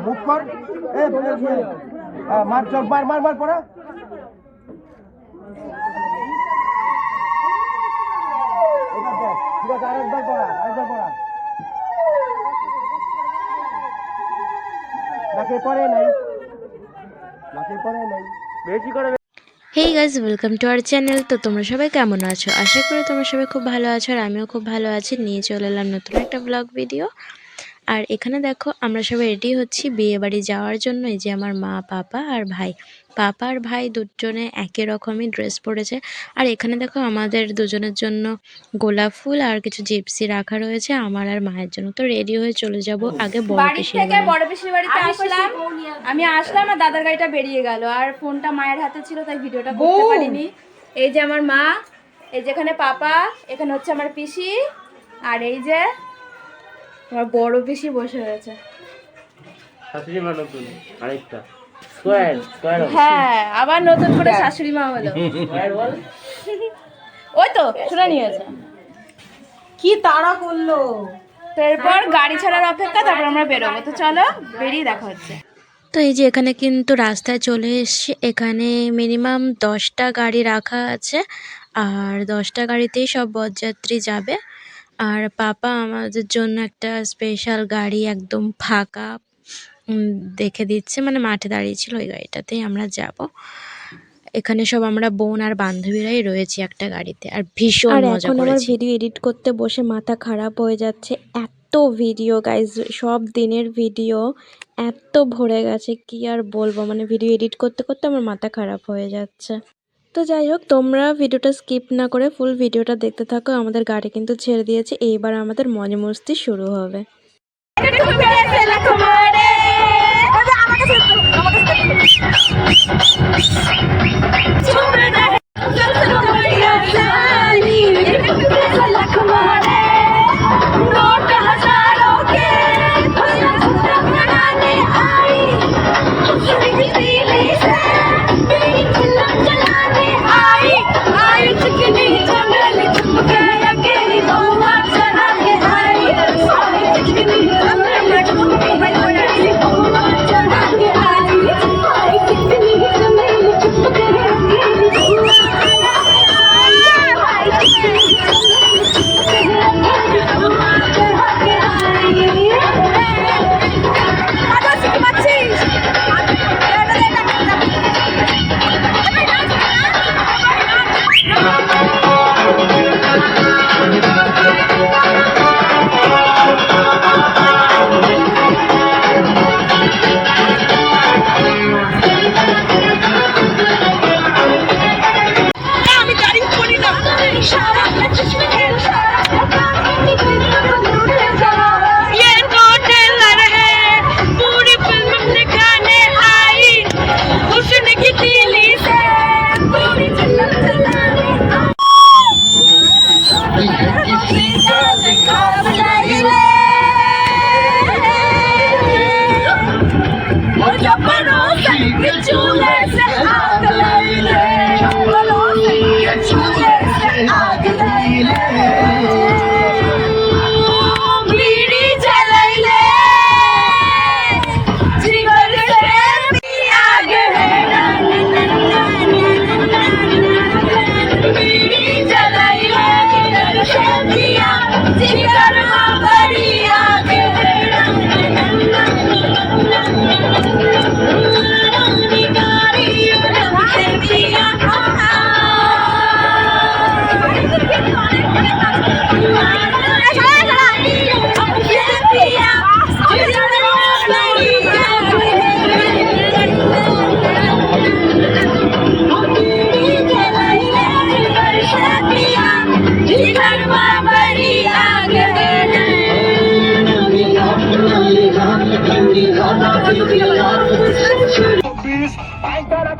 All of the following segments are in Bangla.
মুভ কর মার চল মার মার মার পড়া ঠিক আছে আরেকবার পড়া নাকে পড়ে নাই বেশি করে। Hey guys, welcome to our channel. তো তোমরা সবাই কেমন আছো? আশা করি তোমরা সবাই খুব ভালো আছো, আর আমিও খুব ভালো আছি। নিয়ে চলে এলাম নতুন একটা ব্লগ ভিডিও। আর এখানে দেখো আমরা সবাই রেডি হচ্ছি বিয়ে বাড়ি যাওয়ার জন্য। এই যে আমার মা, পাপা আর ভাই। পাপা আর ভাই দুজনে একই রকমই ড্রেস পরেছে। আর এখানে দেখো আমাদের দুজনের জন্য গোলাপ ফুল আর কিছু জিপসি রাখা রয়েছে আমার আর মায়ের জন্য। তো রেডি হয়ে চলে যাব আগে বড় পিসির বাড়িতে আসলাম। আমি আসলাম আর দাদার গাড়িটা বেরিয়ে গেল, আর ফোনটা মায়ের হাতে ছিল, তাই ভিডিওটা করতে পারিনি। এই যে আমার মা, এই যেখানে পাপা, এখানে হচ্ছে আমার পিসি, আর এই যে আমার বড় পিসি বসে রয়েছে। হ্যাঁ, আবার নতুন করে শাশুড়ি মা হলো। ওই তো শুনে নিয়েছে, কি তাড়া করলো। তারপর গাড়ি ছাড়ার অপেক্ষা, তারপর আমরা বেরোবো। তো চলো বেরিয়ে দেখা হচ্ছে। তো এই যে এখানে কিন্তু রাস্তায় চলে এসেছি। এখানে মিনিমাম 10টা গাড়ি রাখা আছে, আর 10টা গাড়িতেই সব বরযাত্রী যাবে। আর পাপা আমাদের জন্য একটা স্পেশাল গাড়ি একদম ফাঁকা দেখে দিচ্ছে, মানে মাঠে দাঁড়িয়ে ছিল, ওই গাড়িটাতেই আমরা যাব। এখানে সব আমরা বোন আর বান্ধবীরাই রয়েছি একটা গাড়িতে, আর ভীষণ মজা করেছি। এখন আমার ভিডিও এডিট করতে বসে মাথা খারাপ হয়ে যাচ্ছে। এত ভিডিও গাইজ, সব দিনের ভিডিও এত ভরে গেছে, কি আর বলবো। মানে ভিডিও এডিট করতে করতে আমার মাথা খারাপ হয়ে যাচ্ছে। তো যাই হোক, তোমরা ভিডিওটা স্কিপ না করে ফুল ভিডিওটা দেখতে থাকো। আমাদের গাড়ি কিন্তু ছেড়ে দিয়েছে, এইবার আমাদের মজা মস্তি শুরু হবে।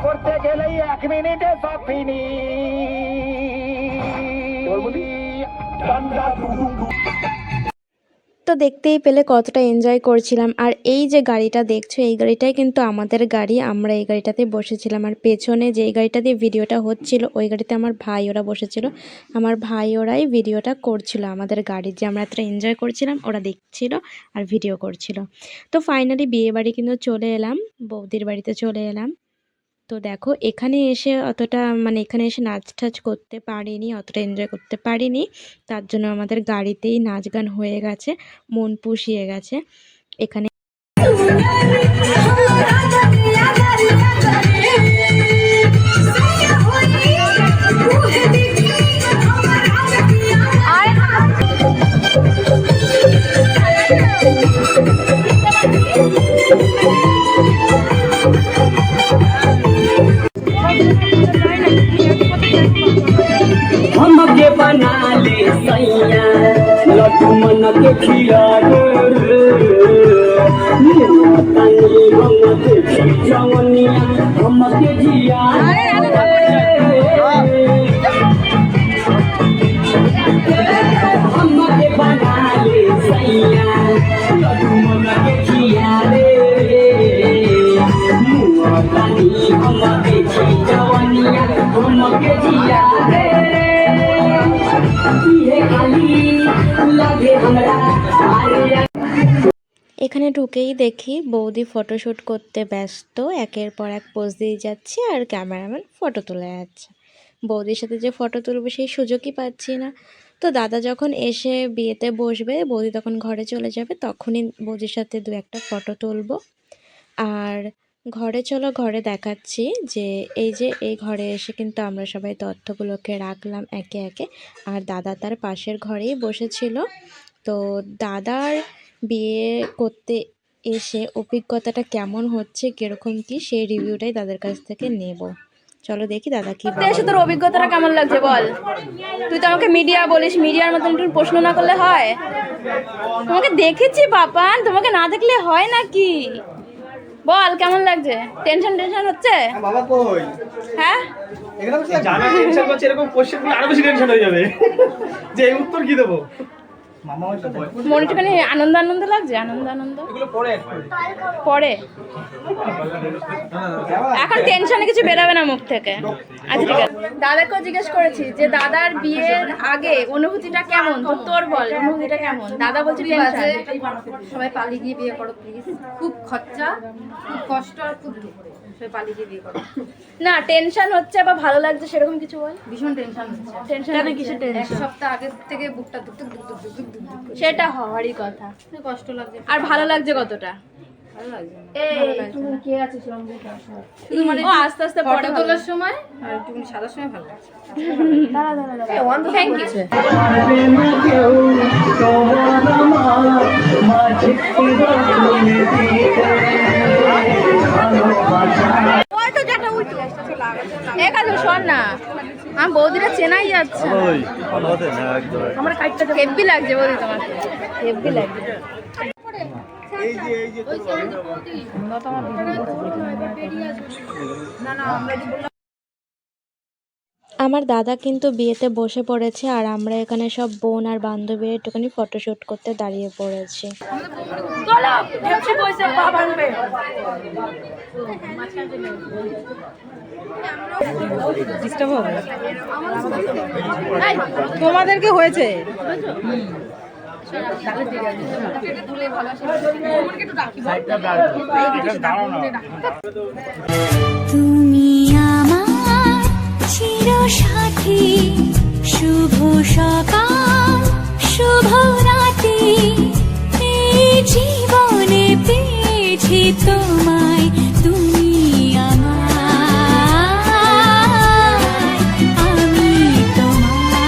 করতে গেলেই 1 মিনিটে সব ফিনি। তো দেখতেই পেলে কতটা এনজয় করছিলাম। আর এই যে গাড়িটা দেখছো, এই গাড়িটাই কিন্তু আমাদের গাড়ি, আমরা এই গাড়িটাতে বসেছিলাম। আর পেছনে যেই গাড়িটা দিয়ে ভিডিওটা হচ্ছিল ওই গাড়িতে আমার ভাই ওরা বসেছিল, আমার ভাই ওরাই ভিডিওটা করছিল আমাদের গাড়ির, যে আমরা এতটা এনজয় করছিলাম ওরা দেখছিল আর ভিডিও করছিল। তো ফাইনালি বিয়ে বাড়ি কিন্তু চলে এলাম, বৌদির বাড়িতে চলে এলাম। তো দেখো এখানে এসে অতটা এখানে এসে নাচ টাচ করতে পারিনি, অতটা এনজয় করতে পারিনি, তার জন্য আমাদের গাড়িতেই নাচ গান হয়ে গেছে, মন পুষিয়ে গেছে এখানে। हमके बना ले सैया लड्डू मन के खिया रे तनी हम देखी जवनिया हमके जिया हमके बना ले सैया लड्डू मन के खिया रे तनी हम देखी जवनिया हमके जिया रे এখানে ঢুকেই দেখি বৌদি ফটোশ্যুট করতে ব্যস্ত, একের পর এক পোজ দিয়ে যাচ্ছে আর ক্যামেরাম্যান ফটো তুলে যাচ্ছে। বৌদির সাথে যে ফটো তুলবো সেই সুযোগই পাচ্ছি না। তো দাদা যখন এসে বিয়েতে বসবে, বৌদি তখন ঘরে চলে যাবে, তখনই বৌদির সাথে দু একটা ফটো তুলবো। আর ঘরে চলো, ঘরে দেখাচ্ছি যে এই ঘরে এসে কিন্তু আমরা সবাই তথ্যগুলোকে রাখলাম একে একে। আর দাদা তার পাশের ঘরেই বসেছিল। তো দাদার বিয়ে করতে এসে অভিজ্ঞতাটা কেমন হচ্ছে, কীরকম কী, সেই রিভিউটাই দাদার কাছ থেকে নেব। চলো দেখি দাদা কি বলে। এসে তোর অভিজ্ঞতাটা কেমন লাগছে বল। তুই তো আমাকে মিডিয়া বলিস, মিডিয়ার মতন একটু প্রশ্ন না করলে হয়? তোমাকে দেখেছি পাপান, তোমাকে না দেখলে হয় নাকি? বল কেমন লাগছে? টেনশন হচ্ছে? বাবা কই? হ্যাঁ এখানে বসে জানা টেনশন করছে, এরকম কোশ্চেন করলে আরো বেশি টেনশন হয়ে যাবে যে এই উত্তর কি দেবো। মামা হচ্ছে মনে একটুখানি আনন্দ লাগছে, আনন্দ এগুলো পরে পরে। এখন টেনশনে কিছু বেরোবে না মুখ থেকে। আচ্ছা ঠিক আছে, দাদাকেও জিজ্ঞেস করেছি যে দাদার বিয়ের আগে অনুভূতিটা কেমন, তো তোর বল অনুভূতিটা কেমন। দাদা বলছে টেনশন, সবাই পালিয়ে গিয়ে বিয়ে করো প্লিজ, খুব খরচা, খুব কষ্ট আর খুব দুঃখ, সবাই পালিয়ে গিয়ে বিয়ে করো। না টেনশন হচ্ছে বা ভালো লাগছে সেরকম কিছু বল। ভীষণ টেনশন হচ্ছে, টেনশন কিসের এক টেনশন? সপ্তাহ আগের থেকে বুকটা দুক দুক দুক দুক দুক দুক দুক দুক করে। সেটা হওয়ারই কথা। কষ্ট লাগছে আর ভালো লাগছে কতটা? ভালো লাগছে না। তুমি কে আছিস লম্বা? শুধু মানে ও আস্তে আস্তে ফটো পড়ে তোলার সময় আর একটু সাদার সময় ভালো লাগছে। Thank you. এক আছে শোন না, আমার বৌদিটা চেনাই যাচ্ছে। হেব্বি লাগছে বৌদি, তোমার হেব্বি লাগছে। আমার দাদা কিন্তু বিয়েতে বসে পড়েছে আর আমরা এখানে সব বোন আর বান্ধবী একটুখানি ফটোশ্যুট করতে দাঁড়িয়ে পড়েছি। তোমাদেরকে হয়েছে তুমি আমার চিরসাথী, শুভ সকাল শুভ রাতি, এই জীবনে পেয়েছি তোমায়, তুমি আমার, আমি তোমার,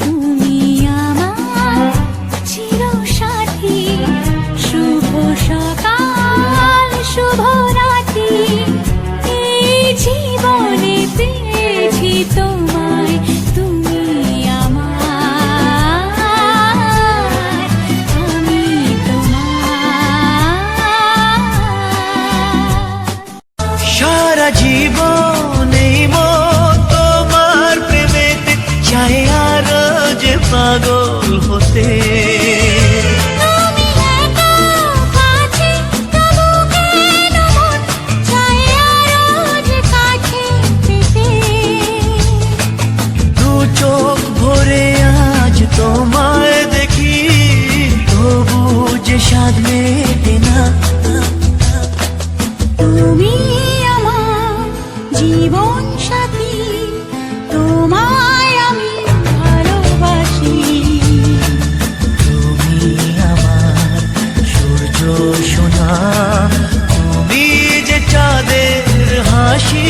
তুমি আমার চিরসাথী, শুভ সকাল শুভ রাতি, এই জীবনে পেয়েছি তোমায়, তুমি আমার, স্বাদ মেটে না। তুমি আমার জীবন সাথী, তোমায় আমি ভালোবাসি। তুমি আমার সূর্য সোনা, তুমি যে চাঁদের হাসি।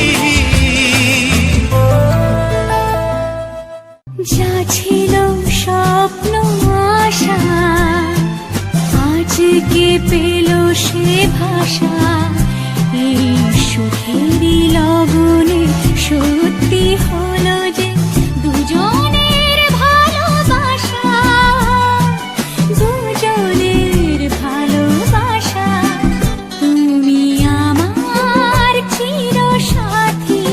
যা ছিল স্বপ্ন আশা, আজকে পেল সে ভাষা। এই সুখেরই লগনে সত্যি হলো যে দুজনের ভালোবাসা, দুজনের ভালোবাসা। তুমি আমার চির সাথী,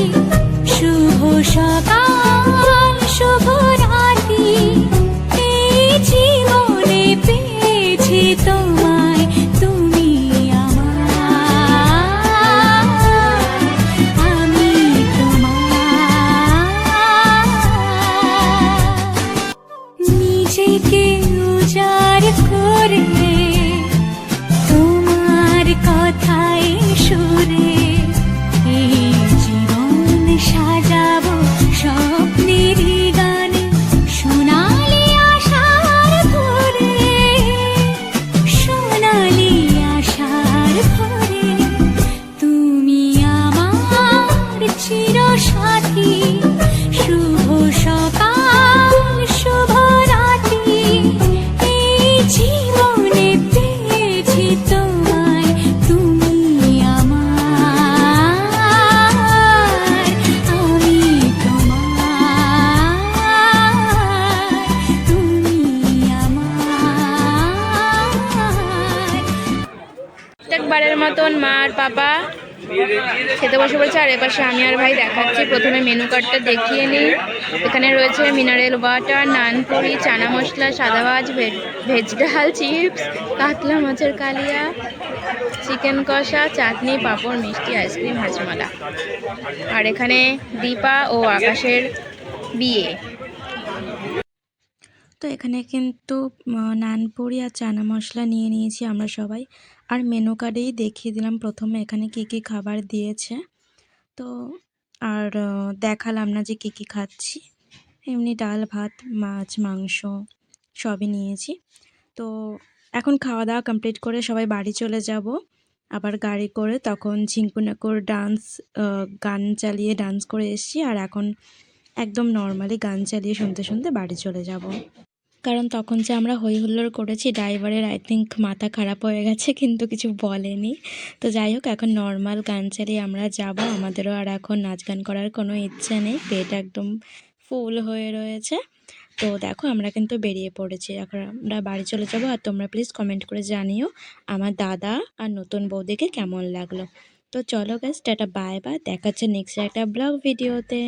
শুভ সকাল শুভ রাতি। এই জীবনে পেয়েছি তোমায়, তুমি আমার, আমি তোমার। নিজেকে উজাড় করে তোমার কথায় সুরে এই জীবন সাজাবো স্বপ্নের গানে, সোনালি আশার ভরে, সোনালি আশার ভরে। তুমি আমার চির সাথী, শুভ সকাল শুভ রাতি। এই জীবনে পেয়েছি তোমায়, তুমি আমার, আমি তোমার, তুমি আমার। প্রত্যেকবারের মতন মা আর পাপা খেতে বসে পড়েছে, আর এপাশে আমি আর ভাই দেখাচ্ছি। প্রথমে মেনু কার্ডটা দেখিয়ে নিই। এখানে রয়েছে মিনারেল ওয়াটার, নানপুরি, চানা মশলা, সাদা ভাত, ভেজ ডাল, চিপস, কাতলা মাছের কালিয়া, চিকেন কষা, চাটনি, পাঁপড়, মিষ্টি, আইসক্রিম, হাজমালা। আর এখানে দীপা ও আকাশের বিয়ে। তো এখানে কিন্তু নানপুরি আর চানা মশলা নিয়ে নিয়েছি আমরা সবাই। আর মেনু কার্ডেই দেখিয়ে দিলাম প্রথমে এখানে কী কী খাবার দিয়েছে। তো আর দেখালাম না যে কী কী খাচ্ছি, এমনি ডাল ভাত মাছ মাংস সবই নিয়েছি। তো এখন খাওয়া দাওয়া কমপ্লিট করে সবাই বাড়ি চলে যাব আবার গাড়ি করে। তখন ঝিঙ্কুনাকুর গান চালিয়ে ডান্স করে এসেছি, আর এখন একদম নর্মালি গান চালিয়ে শুনতে শুনতে বাড়ি চলে যাব। কারণ তখন যে আমরা হই হুল্লোড় করেছি, ড্রাইভারের আই থিঙ্ক মাথা খারাপ হয়ে গেছে, কিন্তু কিছু বলেনি। তো যাই হোক, এখন নর্মাল গান চালিয়ে আমরা যাব। আমাদেরও আর এখন নাচ গান করার কোনো ইচ্ছে নেই, পেট একদম ফুল হয়ে রয়েছে। তো দেখো আমরা কিন্তু বেরিয়ে পড়েছি, এখন আমরা বাড়ি চলে যাব। আর তোমরা প্লিজ কমেন্ট করে জানিও আমার দাদা আর নতুন বৌদিকে কেমন লাগলো। তো চলো গাইস, টাটা বাই বাই, দেখা হচ্ছে নেক্সট একটা ব্লগ ভিডিওতে।